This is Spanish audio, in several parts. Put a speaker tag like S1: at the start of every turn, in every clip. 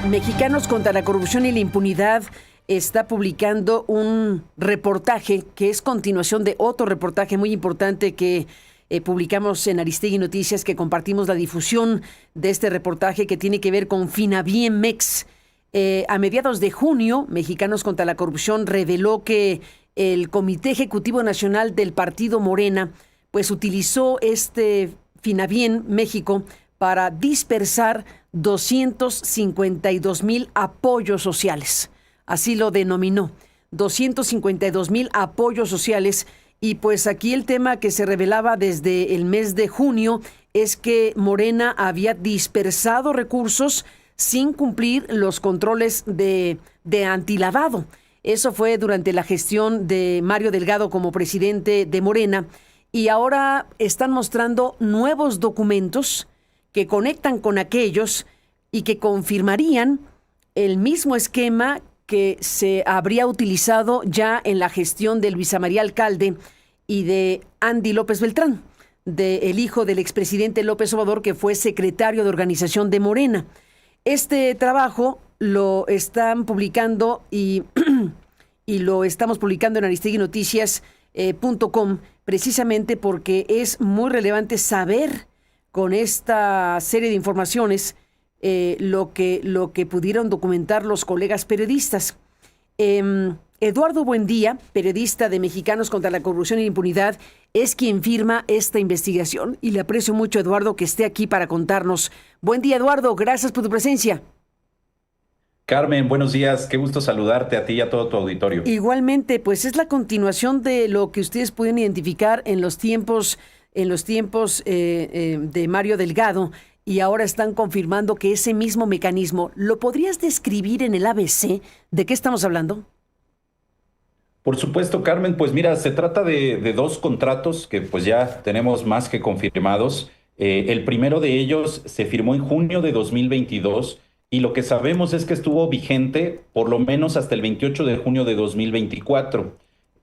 S1: Mexicanos contra la Corrupción y la Impunidad está publicando un reportaje que es continuación de otro reportaje muy importante que publicamos en Aristegui Noticias, que compartimos la difusión de este reportaje que tiene que ver con Finabien-Mex. A mediados de junio, Mexicanos contra la Corrupción reveló que el Comité Ejecutivo Nacional del Partido Morena pues utilizó este Finabien México para dispersar 252,000 apoyos sociales. Así lo denominó, 252,000 apoyos sociales. Y pues aquí el tema que se revelaba desde el mes de junio es que Morena había dispersado recursos sin cumplir los controles de antilavado. Eso fue durante la gestión de Mario Delgado como presidente de Morena. Y ahora están mostrando nuevos documentos que conectan con aquellos y que confirmarían el mismo esquema que se habría utilizado ya en la gestión de Luisa María Alcalde y de Andy López Beltrán, del hijo del expresidente López Obrador, que fue secretario de organización de Morena. Este trabajo lo están publicando y lo estamos publicando en aristeguinoticias.com precisamente porque es muy relevante saber con esta serie de informaciones lo que pudieron documentar los colegas periodistas. Eduardo Buendía, periodista de Mexicanos contra la Corrupción y la Impunidad, es quien firma esta investigación y le aprecio mucho, Eduardo, que esté aquí para contarnos. Buen día, Eduardo, gracias por tu presencia.
S2: Carmen, buenos días, qué gusto saludarte a ti y a todo tu auditorio.
S1: Igualmente, pues es la continuación de lo que ustedes pueden identificar en los tiempos de Mario Delgado, y ahora están confirmando que ese mismo mecanismo, ¿lo podrías describir en el ABC? ¿De qué estamos hablando?
S2: Por supuesto, Carmen, pues mira, se trata de dos contratos que pues ya tenemos más que confirmados. El primero de ellos se firmó en junio de 2022 y lo que sabemos es que estuvo vigente por lo menos hasta el 28 de junio de 2024.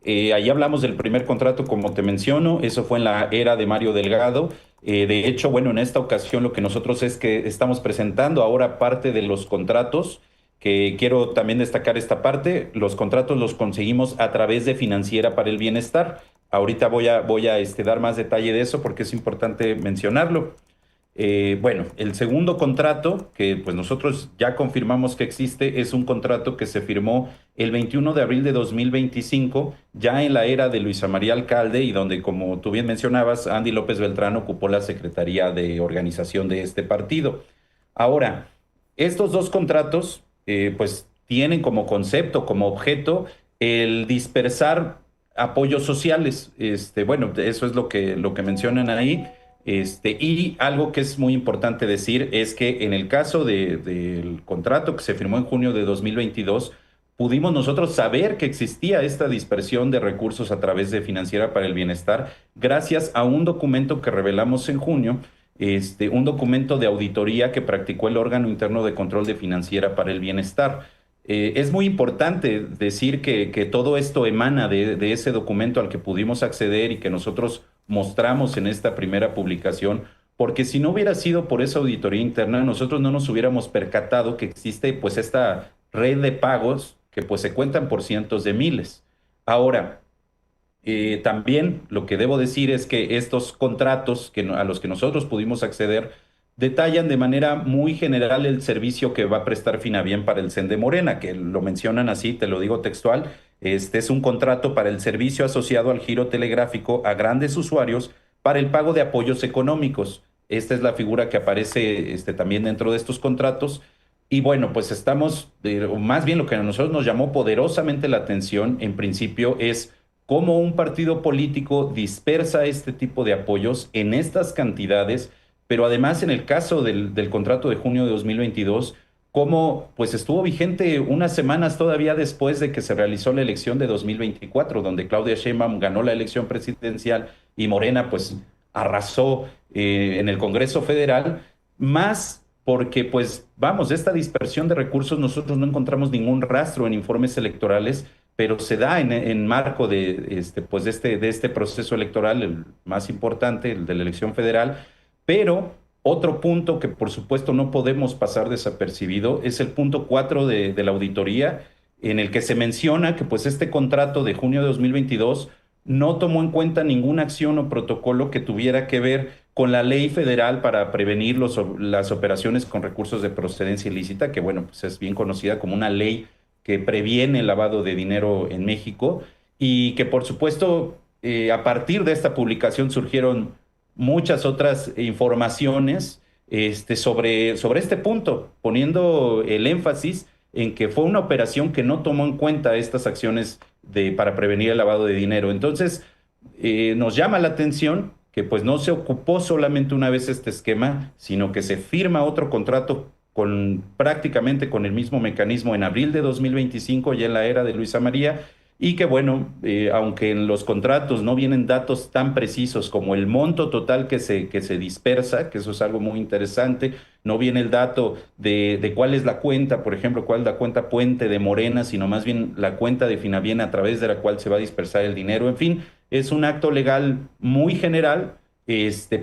S2: Ahí hablamos del primer contrato, como te menciono, eso fue en la era de Mario Delgado. De hecho, bueno, en esta ocasión lo que nosotros es que estamos presentando ahora parte de los contratos, que quiero también destacar esta parte. Los contratos los conseguimos a través de Financiera para el Bienestar. Ahorita voy a dar más detalle de eso porque es importante mencionarlo. Bueno, el segundo contrato, que pues nosotros ya confirmamos que existe, es un contrato que se firmó el 21 de abril de 2025, ya en la era de Luisa María Alcalde, y donde, como tú bien mencionabas, Andy López Beltrán ocupó la Secretaría de Organización de este partido. Ahora, estos dos contratos, pues tienen como concepto, como objeto, el dispersar apoyos sociales. Bueno, eso es lo que mencionan ahí. Y algo que es muy importante decir es que en el caso del contrato que se firmó en junio de 2022, pudimos nosotros saber que existía esta dispersión de recursos a través de Financiera para el Bienestar gracias a un documento que revelamos en junio, un documento de auditoría que practicó el órgano interno de control de Financiera para el Bienestar. Es muy importante decir que todo esto emana de ese documento al que pudimos acceder y que nosotros mostramos en esta primera publicación, porque si no hubiera sido por esa auditoría interna, nosotros no nos hubiéramos percatado que existe pues esta red de pagos que pues se cuentan por cientos de miles. Ahora, también lo que debo decir es que estos contratos a los que nosotros pudimos acceder detallan de manera muy general el servicio que va a prestar Finabien para el CEN de Morena, que lo mencionan así, te lo digo textual. Este es un contrato para el servicio asociado al giro telegráfico a grandes usuarios para el pago de apoyos económicos. Esta es la figura que aparece también dentro de estos contratos. Y bueno, pues estamos, más bien lo que a nosotros nos llamó poderosamente la atención en principio es cómo un partido político dispersa este tipo de apoyos en estas cantidades, pero además en el caso del contrato de junio de 2022, cómo pues estuvo vigente unas semanas todavía después de que se realizó la elección de 2024, donde Claudia Sheinbaum ganó la elección presidencial y Morena pues arrasó en el Congreso Federal, más porque pues vamos, esta dispersión de recursos nosotros no encontramos ningún rastro en informes electorales, pero se da en marco de este proceso electoral, el más importante, el de la elección federal. Pero Otro punto que por supuesto no podemos pasar desapercibido es el punto 4 de la auditoría, en el que se menciona que pues este contrato de junio de 2022 no tomó en cuenta ninguna acción o protocolo que tuviera que ver con la ley federal para prevenir las operaciones con recursos de procedencia ilícita, que bueno, pues es bien conocida como una ley que previene el lavado de dinero en México, y que por supuesto a partir de esta publicación surgieron muchas otras informaciones sobre este punto, poniendo el énfasis en que fue una operación que no tomó en cuenta estas acciones para prevenir el lavado de dinero. Entonces, nos llama la atención que pues no se ocupó solamente una vez este esquema, sino que se firma otro contrato prácticamente con el mismo mecanismo en abril de 2025, ya en la era de Luisa María, y que bueno, aunque en los contratos no vienen datos tan precisos como el monto total que se dispersa, que eso es algo muy interesante, no viene el dato de cuál es la cuenta, por ejemplo, cuál es la cuenta puente de Morena, sino más bien la cuenta de Finaviena a través de la cual se va a dispersar el dinero. En fin, es un acto legal muy general,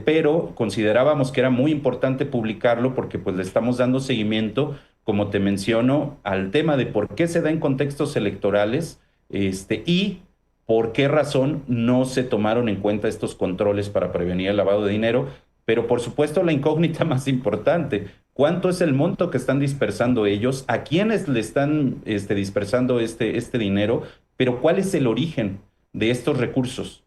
S2: pero considerábamos que era muy importante publicarlo porque pues le estamos dando seguimiento, como te menciono, al tema de por qué se da en contextos electorales, y por qué razón no se tomaron en cuenta estos controles para prevenir el lavado de dinero. Pero por supuesto la incógnita más importante: ¿cuánto es el monto que están dispersando ellos? ¿A quiénes le están dispersando este dinero? Pero ¿cuál es el origen de estos recursos?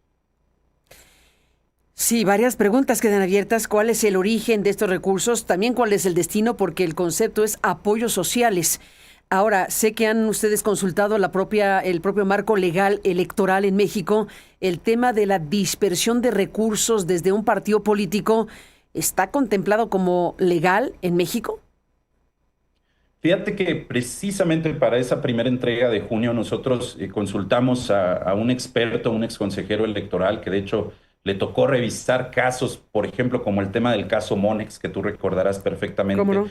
S1: Sí, varias preguntas quedan abiertas. ¿Cuál es el origen de estos recursos? También cuál es el destino, porque el concepto es apoyos sociales. Ahora, sé que han ustedes consultado el propio marco legal electoral en México. El tema de la dispersión de recursos desde un partido político, ¿está contemplado como legal en México?
S2: Fíjate que precisamente para esa primera entrega de junio nosotros consultamos a un experto, un exconsejero electoral, que de hecho le tocó revisar casos, por ejemplo, como el tema del caso Monex, que tú recordarás
S1: ¿Cómo
S2: perfectamente,
S1: no?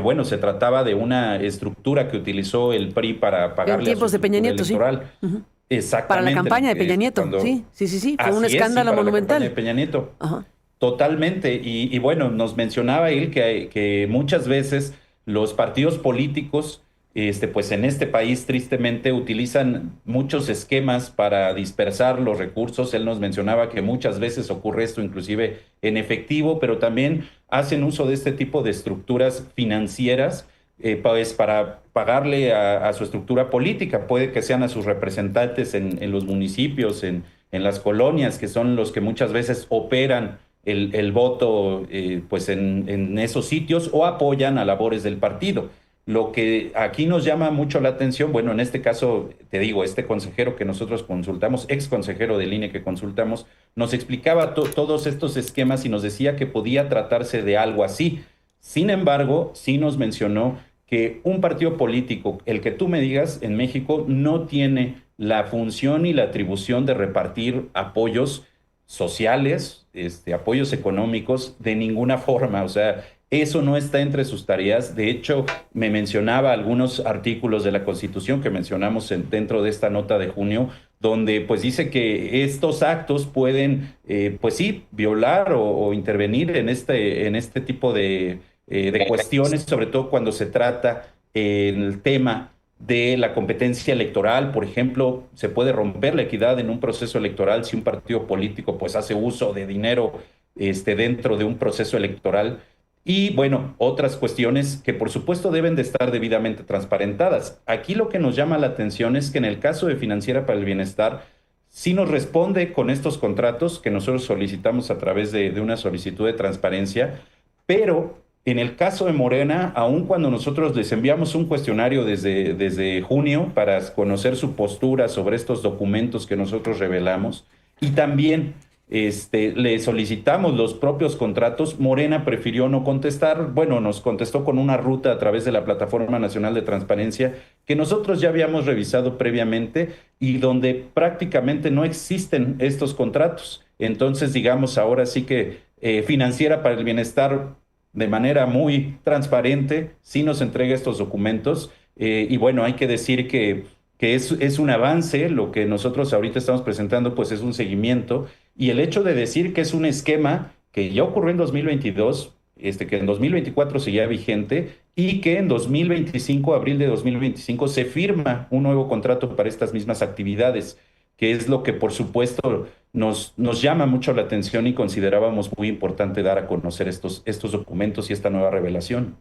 S2: bueno, se trataba de una estructura que utilizó el PRI para
S1: En
S2: pagarle a su
S1: tiempos de Peña
S2: estructura
S1: Nieto, sí.
S2: electoral.
S1: Ujú. Para la
S2: Exactamente.
S1: campaña de Peña Nieto,
S2: Cuando,
S1: sí, sí, sí, sí. Fue un
S2: así es, sí,
S1: escándalo
S2: para la campaña de
S1: monumental.
S2: Peña Nieto.
S1: Ajá.
S2: Totalmente. Y bueno, nos mencionaba él que muchas veces los partidos políticos, pues en este país tristemente utilizan muchos esquemas para dispersar los recursos. Él nos mencionaba que muchas veces ocurre esto inclusive en efectivo, pero también hacen uso de este tipo de estructuras financieras, pues para pagarle a su estructura política. Puede que sean a sus representantes en los municipios, en las colonias, que son los que muchas veces operan el voto, pues en esos sitios, o apoyan a labores del partido. Lo que aquí nos llama mucho la atención, bueno, en este caso, te digo, este consejero que nosotros consultamos, ex consejero del INE que consultamos, nos explicaba todos estos esquemas y nos decía que podía tratarse de algo así. Sin embargo, sí nos mencionó que un partido político, el que tú me digas, en México, no tiene la función y la atribución de repartir apoyos sociales, apoyos económicos, de ninguna forma. O sea, eso no está entre sus tareas. De hecho, me mencionaba algunos artículos de la Constitución que mencionamos dentro de esta nota de junio, donde pues dice que estos actos pueden, pues sí, violar o intervenir en este tipo de cuestiones, sobre todo cuando se trata el tema de la competencia electoral. Por ejemplo, se puede romper la equidad en un proceso electoral si un partido político pues hace uso de dinero dentro de un proceso electoral. Y bueno, otras cuestiones que por supuesto deben de estar debidamente transparentadas. Aquí lo que nos llama la atención es que en el caso de Financiera para el Bienestar, sí nos responde con estos contratos que nosotros solicitamos a través de una solicitud de transparencia, pero en el caso de Morena, aun cuando nosotros les enviamos un cuestionario desde junio para conocer su postura sobre estos documentos que nosotros revelamos, y también le solicitamos los propios contratos, Morena prefirió no contestar. Bueno, nos contestó con una ruta a través de la Plataforma Nacional de Transparencia que nosotros ya habíamos revisado previamente y donde prácticamente no existen estos contratos. Entonces, digamos, ahora sí que Financiera para el Bienestar, de manera muy transparente, sí nos entrega estos documentos, y bueno, hay que decir que es un avance. Lo que nosotros ahorita estamos presentando pues es un seguimiento, y el hecho de decir que es un esquema que ya ocurrió en 2022, que en 2024 seguía vigente y que en 2025, abril de 2025, se firma un nuevo contrato para estas mismas actividades, que es lo que por supuesto nos llama mucho la atención y considerábamos muy importante dar a conocer estos documentos y esta nueva revelación.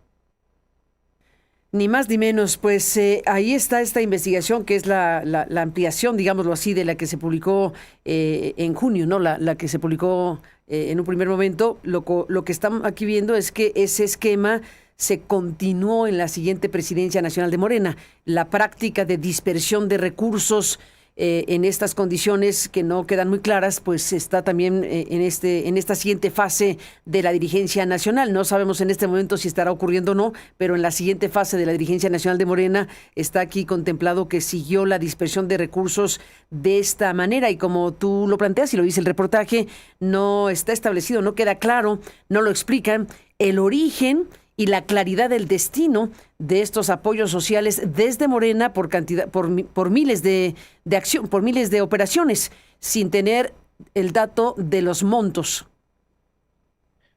S1: Ni más ni menos, pues ahí está esta investigación que es la ampliación, digámoslo así, de la que se publicó en junio, ¿no? La que se publicó en un primer momento. Lo que estamos aquí viendo es que ese esquema se continuó en la siguiente presidencia nacional de Morena. La práctica de dispersión de recursos en estas condiciones que no quedan muy claras, pues está también en esta siguiente fase de la dirigencia nacional. No sabemos en este momento si estará ocurriendo o no, pero en la siguiente fase de la dirigencia nacional de Morena está aquí contemplado que siguió la dispersión de recursos de esta manera. Y como tú lo planteas y lo dice el reportaje, no está establecido, no queda claro, no lo explican el origen y la claridad del destino de estos apoyos sociales desde Morena por miles por miles de operaciones, sin tener el dato de los montos.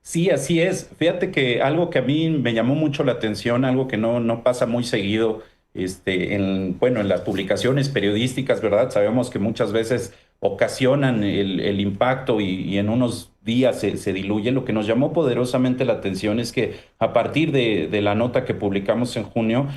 S2: Sí, así es. Fíjate que algo que a mí me llamó mucho la atención, algo que no pasa muy seguido, bueno, en las publicaciones periodísticas, ¿verdad? Sabemos que muchas veces ocasionan el impacto y en unos días se diluye. Lo que nos llamó poderosamente la atención es que a partir de la nota que publicamos en junio,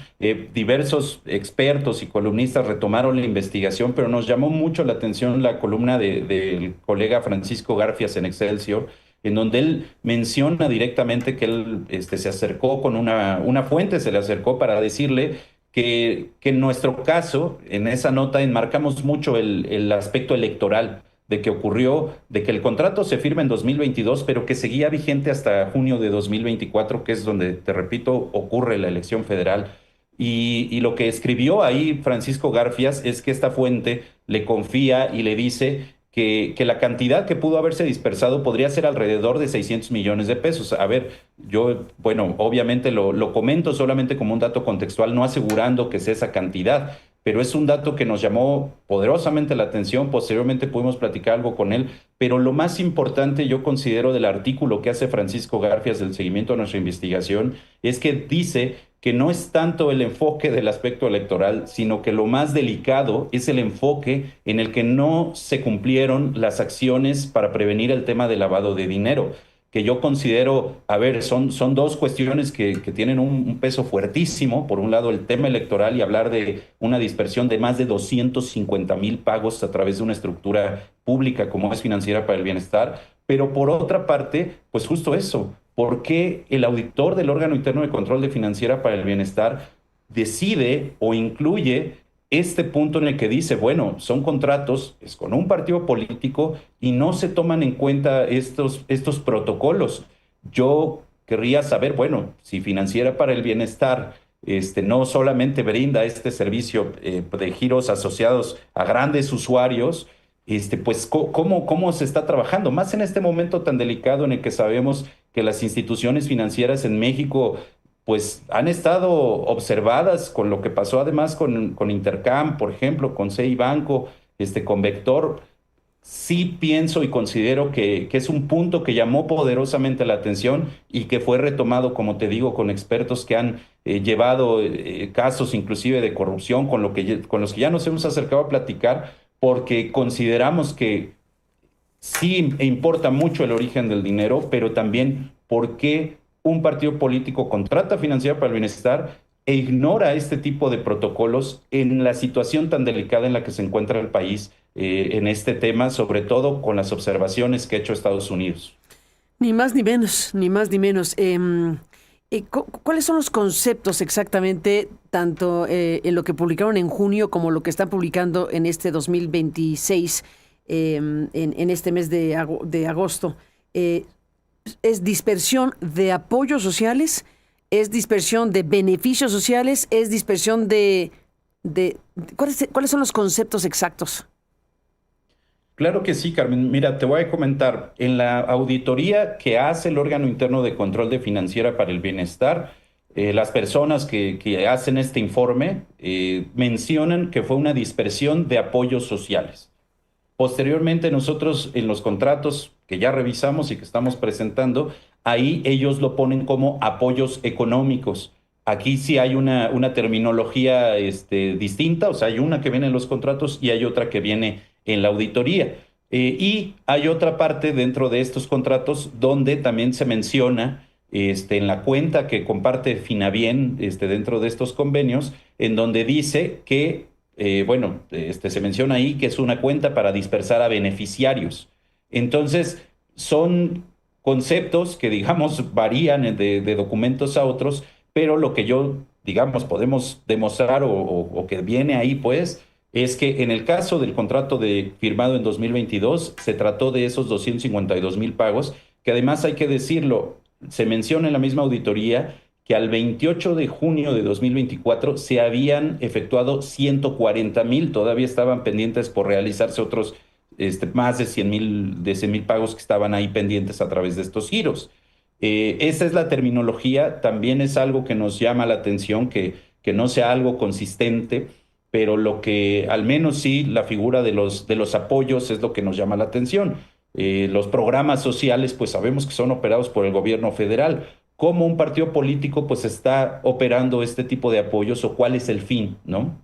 S2: diversos expertos y columnistas retomaron la investigación, pero nos llamó mucho la atención la columna del colega Francisco Garfias en Excelsior, en donde él menciona directamente que él se acercó con una fuente, se le acercó para decirle que en nuestro caso, en esa nota, enmarcamos mucho el aspecto electoral de que ocurrió, de que el contrato se firma en 2022, pero que seguía vigente hasta junio de 2024, que es donde, te repito, ocurre la elección federal. Y lo que escribió ahí Francisco Garfias es que esta fuente le confía y le dice que la cantidad que pudo haberse dispersado podría ser alrededor de 600 millones de pesos. A ver, yo, bueno, obviamente lo comento solamente como un dato contextual, no asegurando que sea esa cantidad, pero es un dato que nos llamó poderosamente la atención. Posteriormente pudimos platicar algo con él, pero lo más importante, yo considero, del artículo que hace Francisco Garfias del seguimiento a nuestra investigación es que dice que no es tanto el enfoque del aspecto electoral, sino que lo más delicado es el enfoque en el que no se cumplieron las acciones para prevenir el tema del lavado de dinero, que yo considero, a ver, son dos cuestiones que tienen un peso fuertísimo. Por un lado, el tema electoral y hablar de una dispersión de más de 250,000 pagos a través de una estructura pública como es Financiera para el Bienestar, pero por otra parte, pues justo eso. ¿Por qué el auditor del órgano interno de control de Financiera para el Bienestar decide o incluye este punto en el que dice, bueno, son contratos, es con un partido político y no se toman en cuenta estos protocolos? Yo querría saber, bueno, si Financiera para el Bienestar no solamente brinda este servicio de giros asociados a grandes usuarios, pues cómo se está trabajando, más en este momento tan delicado en el que sabemos que las instituciones financieras en México pues han estado observadas con lo que pasó además con Intercam, por ejemplo, con CI Banco, con Vector. Sí pienso y considero que es un punto que llamó poderosamente la atención y que fue retomado, como te digo, con expertos que han llevado casos inclusive de corrupción con los que ya nos hemos acercado a platicar, porque consideramos que sí importa mucho el origen del dinero, pero también por qué un partido político contrata Financiera para el Bienestar e ignora este tipo de protocolos en la situación tan delicada en la que se encuentra el país en este tema, sobre todo con las observaciones que ha hecho Estados Unidos.
S1: Ni más ni menos, ni más ni menos. ¿Cuáles son los conceptos exactamente, tanto en lo que publicaron en junio como lo que están publicando en este 2026, en este mes de agosto? ¿Es dispersión de apoyos sociales? ¿Es dispersión de beneficios sociales? ¿Es dispersión de ¿cuáles son los conceptos exactos?
S2: Claro que sí, Carmen. Mira, te voy a comentar. En la auditoría que hace el órgano interno de control de Financiera para el Bienestar, las personas que hacen este informe mencionan que fue una dispersión de apoyos sociales. Posteriormente, nosotros en los contratos que ya revisamos y que estamos presentando, ahí ellos lo ponen como apoyos económicos. Aquí sí hay una terminología distinta, o sea, hay una que viene en los contratos y hay otra que viene en la auditoría. Y hay otra parte dentro de estos contratos donde también se menciona en la cuenta que comparte Finabien dentro de estos convenios, en donde dice que, se menciona ahí que es una cuenta para dispersar a beneficiarios. Entonces, son conceptos que, digamos, varían de documentos a otros, pero lo que yo, digamos, podemos demostrar o que viene ahí, pues, es que en el caso del contrato firmado en 2022, se trató de esos 252,000 pagos, que además hay que decirlo, se menciona en la misma auditoría que al 28 de junio de 2024 se habían efectuado 140,000, todavía estaban pendientes por realizarse otros más de 100,000 pagos que estaban ahí pendientes a través de estos giros. Esa es la terminología, también es algo que nos llama la atención, que no sea algo consistente, pero lo que al menos sí, la figura de los apoyos es lo que nos llama la atención. Los programas sociales, pues sabemos que son operados por el gobierno federal. ¿Cómo un partido político pues está operando este tipo de apoyos o cuál es el fin, ¿no?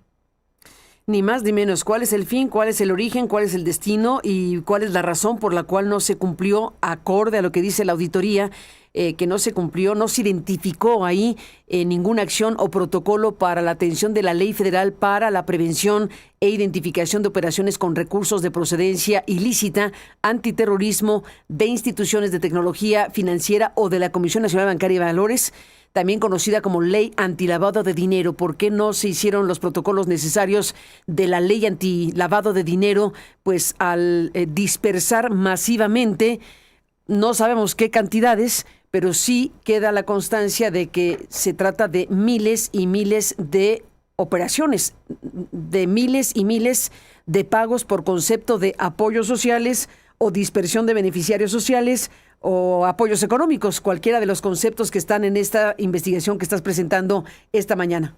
S1: Ni más ni menos. ¿Cuál es el fin? ¿Cuál es el origen? ¿Cuál es el destino? ¿Y cuál es la razón por la cual no se cumplió acorde a lo que dice la auditoría? Que no se cumplió, no se identificó ahí ninguna acción o protocolo para la atención de la Ley Federal para la prevención e identificación de operaciones con recursos de procedencia ilícita, antiterrorismo, de instituciones de tecnología financiera o de la Comisión Nacional Bancaria y Valores, también conocida como Ley Antilavado de Dinero. ¿Por qué no se hicieron los protocolos necesarios de la Ley Antilavado de Dinero? Pues al dispersar masivamente, no sabemos qué cantidades, pero sí queda la constancia de que se trata de miles y miles de operaciones, de miles y miles de pagos por concepto de apoyos sociales o dispersión de beneficiarios sociales o apoyos económicos, cualquiera de los conceptos que están en esta investigación que estás presentando esta mañana.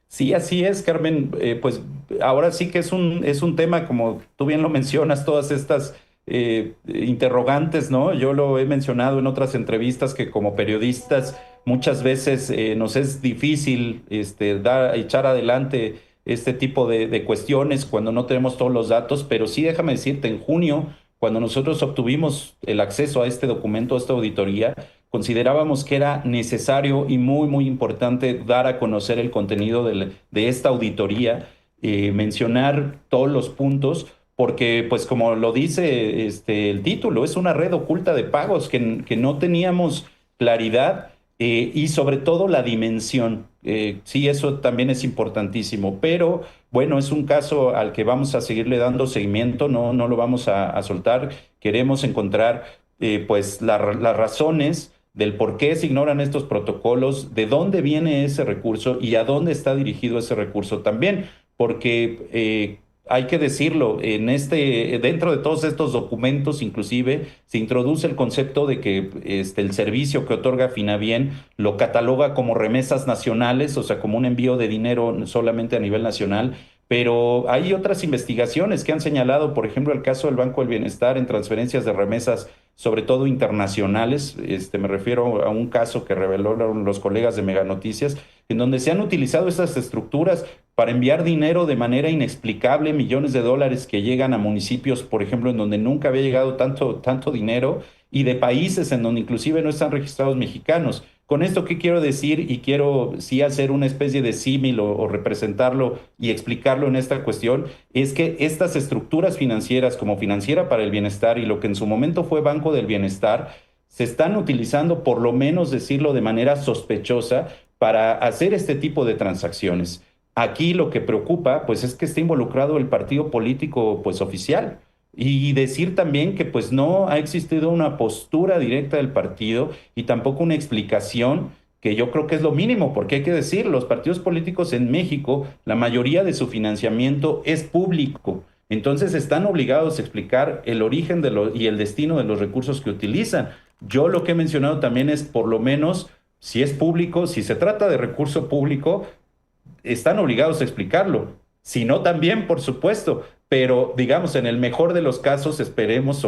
S2: Sí, así es, Carmen. Pues ahora sí que es un tema, como tú bien lo mencionas, todas estas interrogantes, ¿no? Yo lo he mencionado en otras entrevistas que como periodistas muchas veces nos es difícil echar adelante este tipo de cuestiones cuando no tenemos todos los datos, pero sí déjame decirte, en junio, cuando nosotros obtuvimos el acceso a este documento, a esta auditoría, considerábamos que era necesario y muy, muy importante dar a conocer el contenido de esta auditoría, mencionar todos los puntos, porque pues como lo dice el título, es una red oculta de pagos que no teníamos claridad y sobre todo la dimensión. Sí, eso también es importantísimo, pero bueno, es un caso al que vamos a seguirle dando seguimiento, no lo vamos a soltar. Queremos encontrar pues las razones del por qué se ignoran estos protocolos, de dónde viene ese recurso y a dónde está dirigido ese recurso también, porque hay que decirlo, dentro de todos estos documentos, inclusive, se introduce el concepto de que el servicio que otorga Finabien lo cataloga como remesas nacionales, o sea, como un envío de dinero solamente a nivel nacional. Pero hay otras investigaciones que han señalado, por ejemplo, el caso del Banco del Bienestar en transferencias de remesas, sobre todo internacionales. Me refiero a un caso que revelaron los colegas de Mega Noticias, en donde se han utilizado estas estructuras para enviar dinero de manera inexplicable, millones de dólares que llegan a municipios, por ejemplo, en donde nunca había llegado tanto dinero, y de países en donde inclusive no están registrados mexicanos. Con esto, ¿qué quiero decir? Y quiero sí hacer una especie de símil o representarlo y explicarlo en esta cuestión, es que estas estructuras financieras como Financiera para el Bienestar y lo que en su momento fue Banco del Bienestar, se están utilizando, por lo menos decirlo de manera sospechosa, para hacer este tipo de transacciones. Aquí lo que preocupa, pues, es que esté involucrado el partido político, pues, oficial. Y decir también que pues no ha existido una postura directa del partido y tampoco una explicación, que yo creo que es lo mínimo, porque hay que decir, los partidos políticos en México, la mayoría de su financiamiento es público. Entonces están obligados a explicar el origen y el destino de los recursos que utilizan. Yo lo que he mencionado también es, por lo menos, si es público, si se trata de recurso público, están obligados a explicarlo. Si no, también, por supuesto, pero digamos, en el mejor de los casos esperemos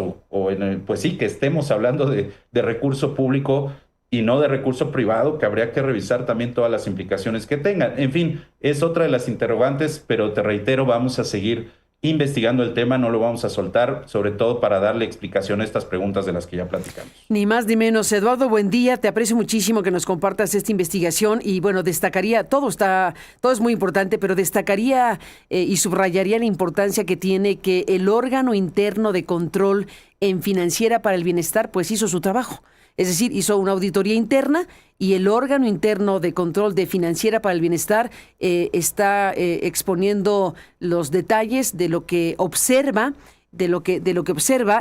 S2: pues sí, que estemos hablando de recurso público y no de recurso privado, que habría que revisar también todas las implicaciones que tengan. En fin, es otra de las interrogantes, pero te reitero, vamos a seguir investigando el tema, no lo vamos a soltar, sobre todo para darle explicación a estas preguntas de las que ya platicamos.
S1: Ni más ni menos. Eduardo, buen día. Te aprecio muchísimo que nos compartas esta investigación y bueno, destacaría, todo es muy importante, pero destacaría y subrayaría la importancia que tiene que el órgano interno de control en Financiera para el Bienestar pues hizo su trabajo. Es decir, hizo una auditoría interna y el órgano interno de control de Financiera para el Bienestar está exponiendo los detalles de lo que observa,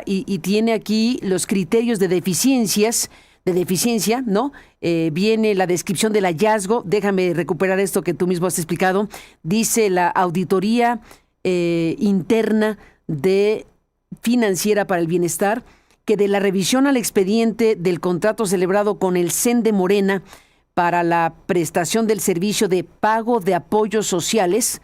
S1: y tiene aquí los criterios de deficiencia, ¿no? Viene la descripción del hallazgo. Déjame recuperar esto que tú mismo has explicado. Dice la auditoría interna de Financiera para el Bienestar que de la revisión al expediente del contrato celebrado con el CEN de Morena para la prestación del servicio de pago de apoyos sociales,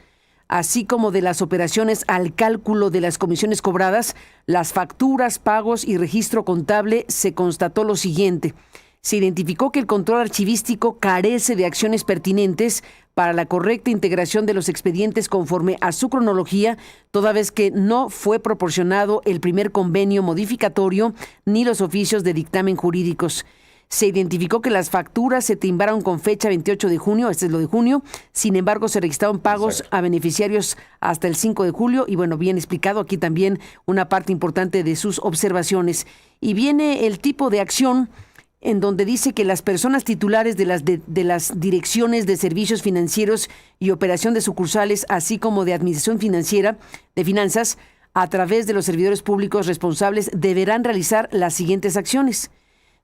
S1: así como de las operaciones al cálculo de las comisiones cobradas, las facturas, pagos y registro contable, se constató lo siguiente. Se identificó que el control archivístico carece de acciones pertinentes para la correcta integración de los expedientes conforme a su cronología, toda vez que no fue proporcionado el primer convenio modificatorio ni los oficios de dictamen jurídicos. Se identificó que las facturas se timbraron con fecha 28 de junio, este es lo de junio, sin embargo se registraron pagos a beneficiarios hasta el 5 de julio y bueno, bien explicado aquí también una parte importante de sus observaciones. Y viene el tipo de acción en donde dice que las personas titulares de las direcciones de servicios financieros y operación de sucursales, así como de administración financiera, de finanzas, a través de los servidores públicos responsables, deberán realizar las siguientes acciones.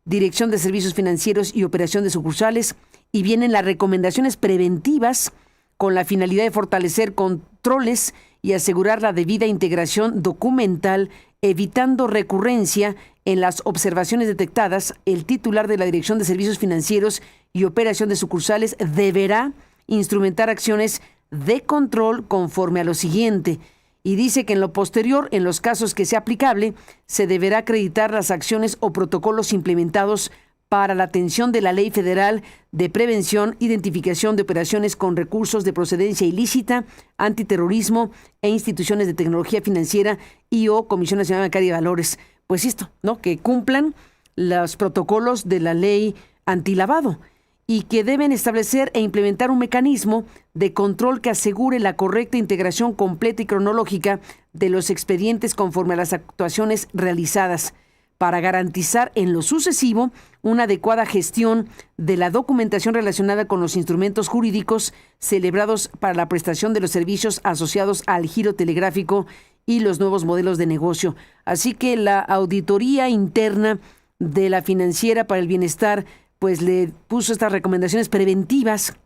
S1: Dirección de Servicios Financieros y Operación de Sucursales, y vienen las recomendaciones preventivas con la finalidad de fortalecer controles y asegurar la debida integración documental, evitando recurrencia en las observaciones detectadas. El titular de la Dirección de Servicios Financieros y Operación de Sucursales deberá instrumentar acciones de control conforme a lo siguiente. Y dice que en lo posterior, en los casos que sea aplicable, se deberá acreditar las acciones o protocolos implementados para la atención de la Ley Federal de Prevención, Identificación de Operaciones con Recursos de Procedencia Ilícita, Antiterrorismo e Instituciones de Tecnología Financiera y o Comisión Nacional Bancaria de Valores. Pues esto, ¿no? Que cumplan los protocolos de la Ley Antilavado y que deben establecer e implementar un mecanismo de control que asegure la correcta integración completa y cronológica de los expedientes conforme a las actuaciones realizadas, para garantizar en lo sucesivo una adecuada gestión de la documentación relacionada con los instrumentos jurídicos celebrados para la prestación de los servicios asociados al giro telegráfico y los nuevos modelos de negocio. Así que la auditoría interna de la Financiera para el Bienestar pues le puso estas recomendaciones preventivas,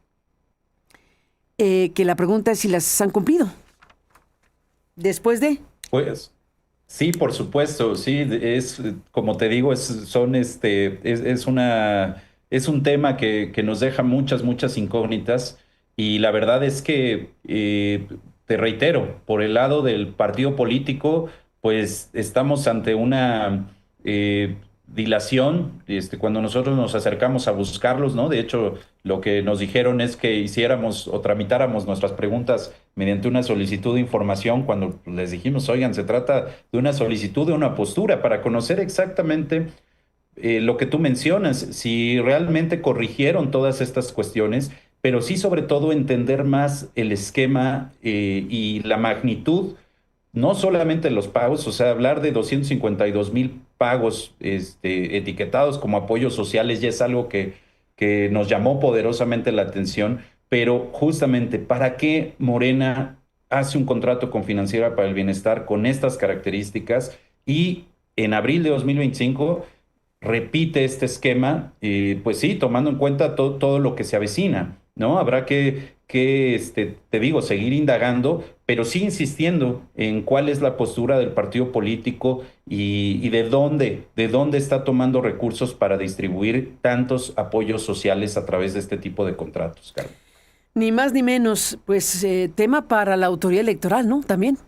S1: que la pregunta es si las han cumplido. Después de...
S2: Pues sí, por supuesto, sí, es como te digo, es un tema que nos deja muchas incógnitas, y la verdad es que te reitero, por el lado del partido político, pues estamos ante una dilación, cuando nosotros nos acercamos a buscarlos, ¿no? De hecho, lo que nos dijeron es que hiciéramos o tramitáramos nuestras preguntas mediante una solicitud de información, cuando les dijimos, oigan, se trata de una solicitud de una postura para conocer exactamente lo que tú mencionas, si realmente corrigieron todas estas cuestiones, pero sí sobre todo entender más el esquema y la magnitud, no solamente los pagos, o sea, hablar de 252,000 pagos etiquetados como apoyos sociales ya es algo que nos llamó poderosamente la atención, pero justamente, ¿para qué Morena hace un contrato con Financiera para el Bienestar con estas características y en abril de 2025 repite este esquema? Pues sí, tomando en cuenta todo lo que se avecina, ¿no? Habrá que te digo, seguir indagando, pero sí insistiendo en cuál es la postura del partido político y de dónde está tomando recursos para distribuir tantos apoyos sociales a través de este tipo de contratos, Carmen.
S1: Ni más ni menos, pues tema para la autoridad electoral, ¿no? También.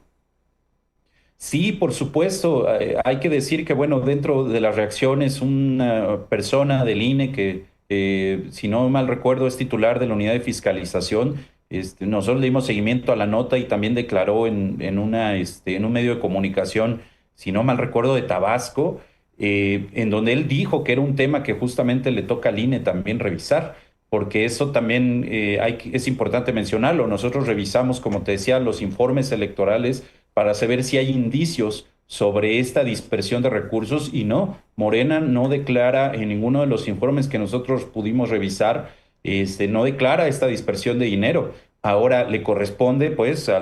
S2: Sí, por supuesto. Hay que decir que, bueno, dentro de las reacciones, una persona del INE que, si no mal recuerdo, es titular de la unidad de fiscalización. Nosotros le dimos seguimiento a la nota y también declaró en un medio de comunicación, si no mal recuerdo, de Tabasco, en donde él dijo que era un tema que justamente le toca al INE también revisar, porque eso también es importante mencionarlo. Nosotros revisamos, como te decía, los informes electorales para saber si hay indicios sobre esta dispersión de recursos y no, Morena no declara en ninguno de los informes que nosotros pudimos revisar, no declara esta dispersión de dinero. Ahora le corresponde pues a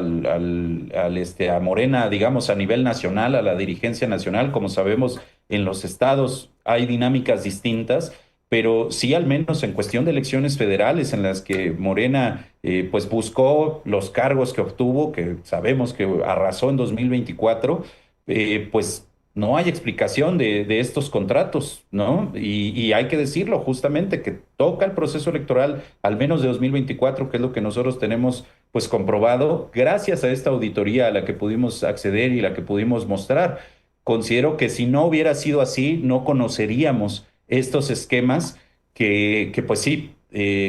S2: Morena, digamos, a nivel nacional, a la dirigencia nacional. Como sabemos, en los estados hay dinámicas distintas, pero sí al menos en cuestión de elecciones federales en las que Morena pues buscó los cargos que obtuvo, que sabemos que arrasó en 2024, pues no hay explicación de estos contratos, ¿no? Y hay que decirlo justamente, que toca el proceso electoral, al menos de 2024, que es lo que nosotros tenemos pues comprobado gracias a esta auditoría a la que pudimos acceder y la que pudimos mostrar. Considero que si no hubiera sido así, no conoceríamos estos esquemas que pues sí,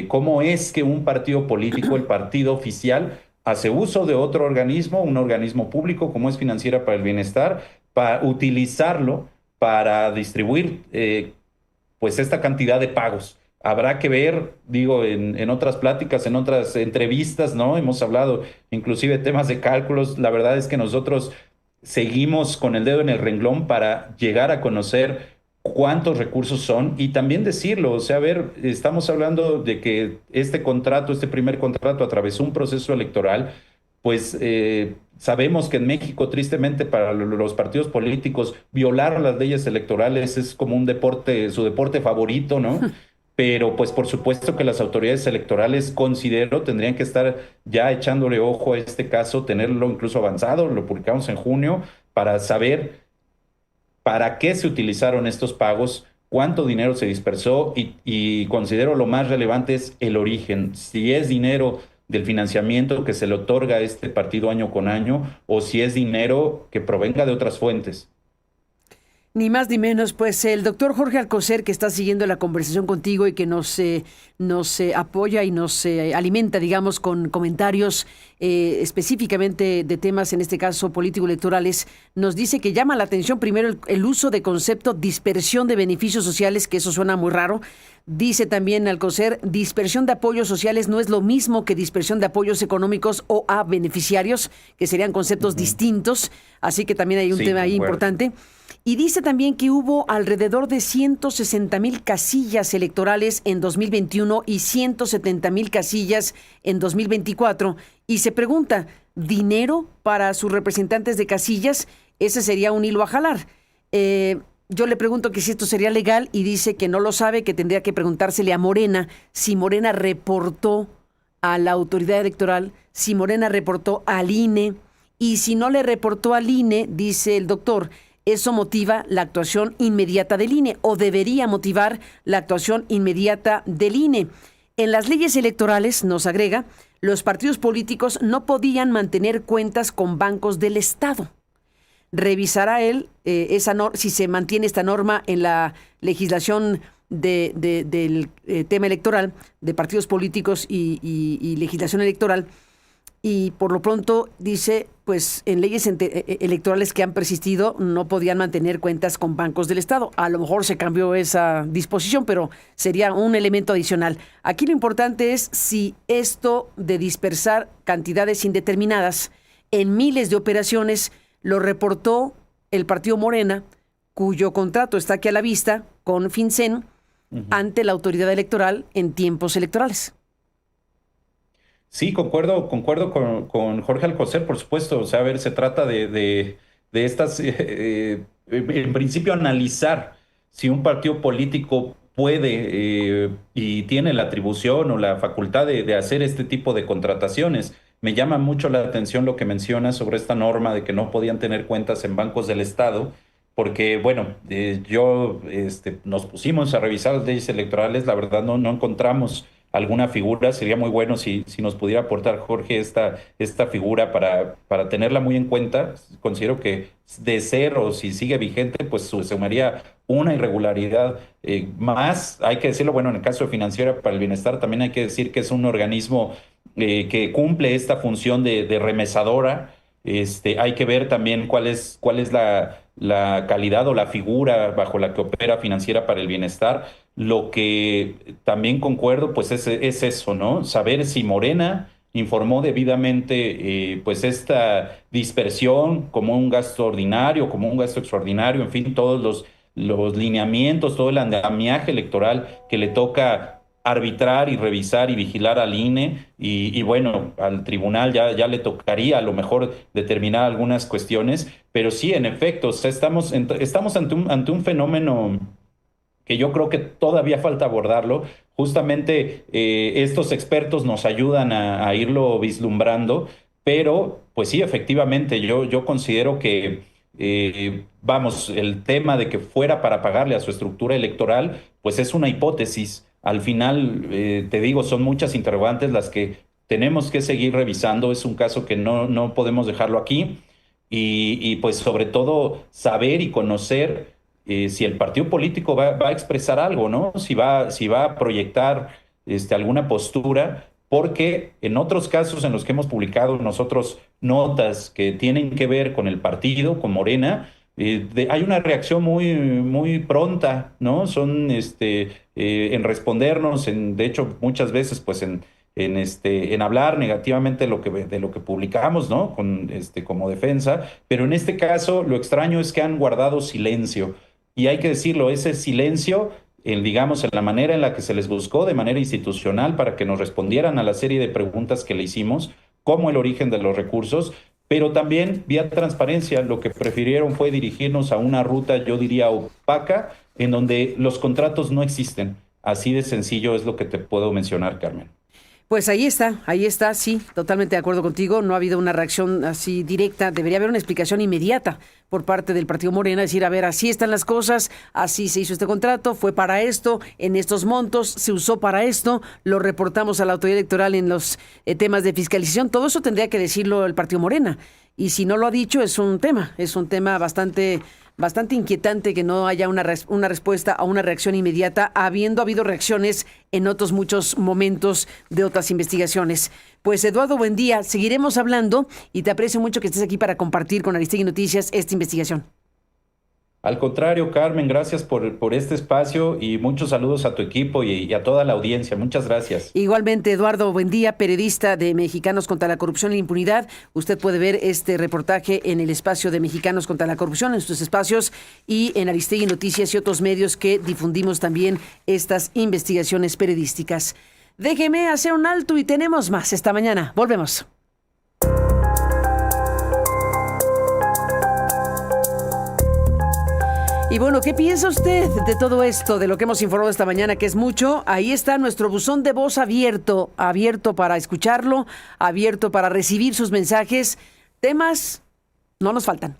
S2: cómo es que un partido político, el partido oficial, hace uso de otro organismo, un organismo público como es Financiera para el Bienestar, para utilizarlo para distribuir pues esta cantidad de pagos. Habrá que ver, digo, en otras pláticas, en otras entrevistas, ¿no? Hemos hablado inclusive temas de cálculos. La verdad es que nosotros seguimos con el dedo en el renglón para llegar a conocer cuántos recursos son y también decirlo. O sea, a ver, estamos hablando de que este contrato, este primer contrato atravesó un proceso electoral, pues sabemos que en México, tristemente, para los partidos políticos, violar las leyes electorales es como un deporte, su deporte favorito, ¿no? Pero pues por supuesto que las autoridades electorales, considero, tendrían que estar ya echándole ojo a este caso, tenerlo incluso avanzado, lo publicamos en junio, para saber para qué se utilizaron estos pagos, cuánto dinero se dispersó y considero lo más relevante es el origen, si es dinero del financiamiento que se le otorga a este partido año con año o si es dinero que provenga de otras fuentes.
S1: Ni más ni menos, pues el doctor Jorge Alcocer, que está siguiendo la conversación contigo y que nos apoya y nos alimenta, digamos, con comentarios específicamente de temas, en este caso político-electorales, nos dice que llama la atención primero el uso de concepto dispersión de beneficios sociales, que eso suena muy raro. Dice también Alcocer, dispersión de apoyos sociales no es lo mismo que dispersión de apoyos económicos o a beneficiarios, que serían conceptos distintos, así que también hay un tema ahí importante. Y dice también que hubo alrededor de 160,000 casillas electorales en 2021 y 170,000 casillas en 2024. Y se pregunta, ¿dinero para sus representantes de casillas? Ese sería un hilo a jalar. Yo le pregunto que si esto sería legal y dice que no lo sabe, que tendría que preguntársele a Morena si Morena reportó a la autoridad electoral, si Morena reportó al INE. Y si no le reportó al INE, dice el doctor, eso motiva la actuación inmediata del INE o debería motivar la actuación inmediata del INE. En las leyes electorales, nos agrega, los partidos políticos no podían mantener cuentas con bancos del Estado. Revisará él si se mantiene esta norma en la legislación del tema electoral, de partidos políticos y legislación electoral. Y por lo pronto dice, pues en leyes electorales que han persistido no podían mantener cuentas con bancos del Estado. A lo mejor se cambió esa disposición, pero sería un elemento adicional. Aquí lo importante es si esto de dispersar cantidades indeterminadas en miles de operaciones lo reportó el partido Morena, cuyo contrato está aquí a la vista con FinCEN ante la autoridad electoral en tiempos electorales.
S2: Sí, concuerdo con Jorge Alcocer, por supuesto. O sea, a ver, se trata de estas, en principio, analizar si un partido político puede y tiene la atribución o la facultad de hacer este tipo de contrataciones. Me llama mucho la atención lo que menciona sobre esta norma de que no podían tener cuentas en bancos del Estado, porque, bueno, nos pusimos a revisar las leyes electorales, la verdad no encontramos alguna figura. Sería muy bueno si nos pudiera aportar Jorge esta figura para tenerla muy en cuenta. Considero que de ser o si sigue vigente, pues se sumaría una irregularidad más. Hay que decirlo, bueno, en el caso de Financiera para el Bienestar también hay que decir que es un organismo que cumple esta función de remesadora. Hay que ver también cuál es la calidad o la figura bajo la que opera Financiera para el Bienestar. Lo que también concuerdo, pues es eso, ¿no? Saber si Morena informó debidamente, pues esta dispersión como un gasto ordinario, como un gasto extraordinario, en fin, todos los lineamientos, todo el andamiaje electoral que le toca arbitrar y revisar y vigilar al INE y bueno, al tribunal ya le tocaría a lo mejor determinar algunas cuestiones, pero sí, en efecto, o sea, estamos ante un fenómeno que yo creo que todavía falta abordarlo. Justamente estos expertos nos ayudan a irlo vislumbrando, pero pues sí, efectivamente, yo considero que, vamos, el tema de que fuera para pagarle a su estructura electoral, pues es una hipótesis. Al final, te digo, son muchas interrogantes las que tenemos que seguir revisando. Es un caso que no podemos dejarlo aquí y pues sobre todo saber y conocer si el partido político va a expresar algo, ¿no? Si va a proyectar alguna postura, porque en otros casos en los que hemos publicado nosotros notas que tienen que ver con el partido, con Morena, hay una reacción muy pronta, ¿no? Son en respondernos, de hecho, muchas veces, pues en hablar negativamente de lo que publicamos, ¿no? Como defensa, pero en este caso lo extraño es que han guardado silencio. Y hay que decirlo, ese silencio, digamos, en la manera en la que se les buscó de manera institucional para que nos respondieran a la serie de preguntas que le hicimos, como el origen de los recursos, pero también vía transparencia, lo que prefirieron fue dirigirnos a una ruta, yo diría, opaca, en donde los contratos no existen. Así de sencillo es lo que te puedo mencionar, Carmen.
S1: Pues ahí está, sí, totalmente de acuerdo contigo. No ha habido una reacción así directa. Debería haber una explicación inmediata por parte del Partido Morena, decir, a ver, así están las cosas, así se hizo este contrato, fue para esto, en estos montos, se usó para esto, lo reportamos a la autoridad electoral en los temas de fiscalización. Todo eso tendría que decirlo el Partido Morena. Y si no lo ha dicho, es un tema bastante inquietante que no haya una respuesta a una reacción inmediata, habiendo habido reacciones en otros muchos momentos de otras investigaciones. Pues Eduardo, buen día. Seguiremos hablando y te aprecio mucho que estés aquí para compartir con Aristegui Noticias esta investigación.
S2: Al contrario, Carmen, gracias por este espacio y muchos saludos a tu equipo y a toda la audiencia. Muchas gracias.
S1: Igualmente, Eduardo Buendía, periodista de Mexicanos contra la Corrupción y la Impunidad. Usted puede ver este reportaje en el espacio de Mexicanos contra la Corrupción, en sus espacios y en Aristegui Noticias y otros medios que difundimos también estas investigaciones periodísticas. Déjeme hacer un alto y tenemos más esta mañana. Volvemos. Y bueno, ¿qué piensa usted de todo esto, de lo que hemos informado esta mañana, que es mucho? Ahí está nuestro buzón de voz abierto para escucharlo, abierto para recibir sus mensajes. Temas no nos faltan.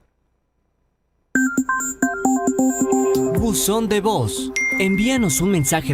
S3: Buzón de voz. Envíanos un mensaje